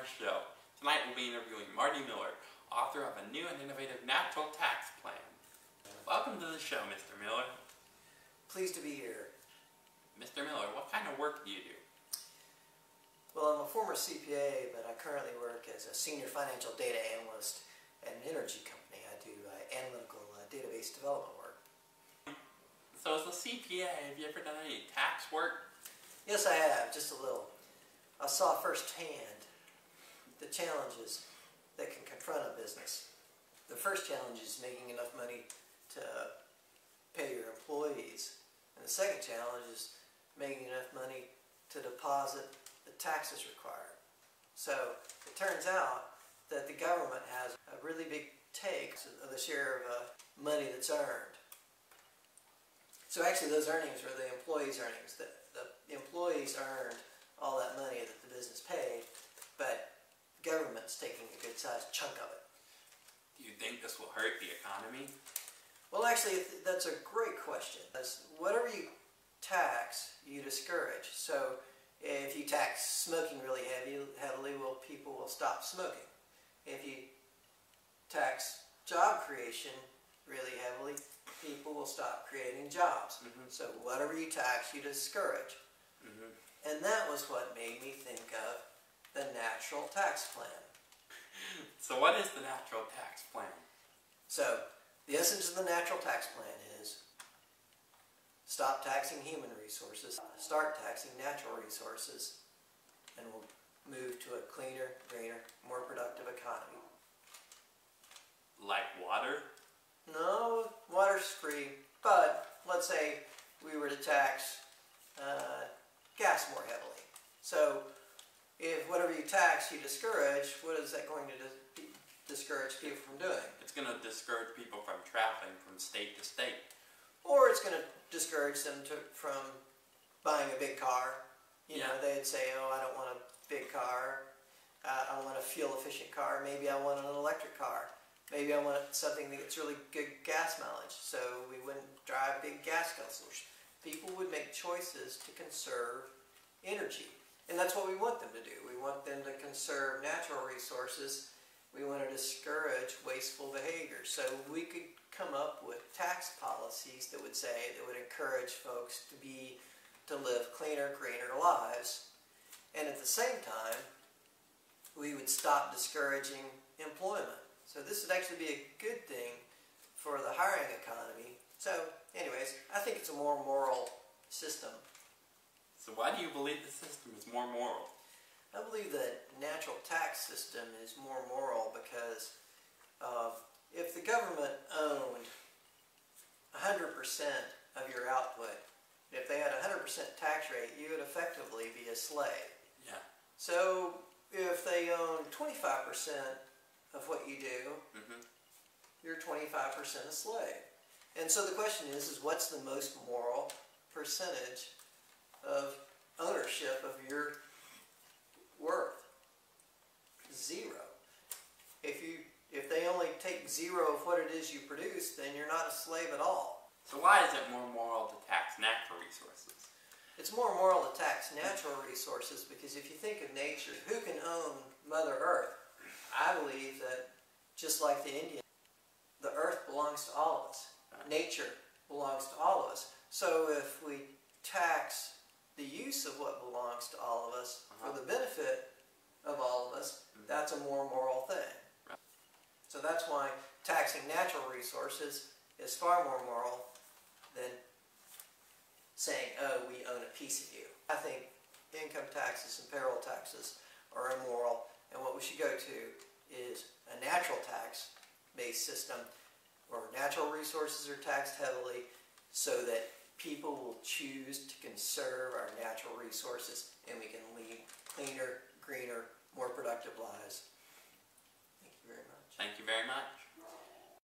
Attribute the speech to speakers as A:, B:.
A: our show. Tonight we'll be interviewing Marty Miller, author of a new and innovative natural tax plan. Welcome to the show, Mr. Miller.
B: Pleased to be here.
A: Mr. Miller, what kind of work do you do?
B: Well, I'm a former CPA, but I currently work as a senior financial data analyst at an energy company. I do analytical database development work.
A: So as a CPA, have you ever done any tax work?
B: Yes, I have, just a little. I saw firsthand the challenges that can confront a business. The first challenge is making enough money to pay your employees. And the second challenge is making enough money to deposit the taxes required. So it turns out that the government has a really big take of the share of money that's earned. So actually those earnings are the employees' earnings. The employees earned all that money that the business paid, but the government's taking a good sized chunk of it.
A: Do you think this will hurt the economy?
B: Well, actually, that's a great question. Whatever you tax, you discourage. So if you tax smoking really heavily, well, people will stop smoking. If you tax job creation really heavily, people will stop creating jobs. So whatever you tax, you discourage. And that was what made me think of the natural tax plan.
A: So what is the natural tax plan?
B: So the essence of the natural tax plan is stop taxing human resources, start taxing natural resources, and we'll move to a cleaner, greener, more productive economy.
A: Like water?
B: No, water's free, but let's say we were to tax gas more heavily. So if whatever you tax you discourage, what is that going to discourage people from doing?
A: It's going to discourage people from traveling from state to state.
B: Or it's going to discourage them from buying a big car. You know, they'd say, oh, I don't want a big car. I want a fuel-efficient car. Maybe I want an electric car. Maybe I want something that gets really good gas mileage, so we wouldn't drive big gas guzzlers. People would make choices to conserve energy. And that's what we want them to do. We want them to conserve natural resources. We want to discourage wasteful behavior. So we could come up with tax policies that would encourage folks to live cleaner, greener lives. And at the same time, we would stop discouraging employment. So this would actually be a good thing for the hiring economy. So anyways, I think it's a more moral system.
A: So why do you believe the system is more moral?
B: I believe that natural tax system is more moral because if the government owned 100% of your output, if they had a 100% tax rate, you would effectively be a slave.
A: Yeah.
B: So if they own 25% of what you do, you're 25% a slave. And so the question is what's the most moral percentage of ownership of your worth? Zero. If they only take zero of what it is you produce, then you're not a slave at all.
A: So why is it more moral to tax natural resources?
B: It's more moral to tax natural resources because if you think of nature, who can own Mother Earth? I believe that just like the Indian, the earth belongs to all of us. Nature belongs to all of us. So if we tax the use of what belongs to all of us for the benefit of all of us, that's a more moral thing.
A: Right.
B: So that's why taxing natural resources is far more moral than saying, oh, we own a piece of you. I think income taxes and payroll taxes are immoral, and what we should go to is a natural tax-based system where natural resources are taxed heavily so that people will choose to conserve our natural resources and we can lead cleaner, greener, more productive lives. Thank you very much.
A: Thank you very much.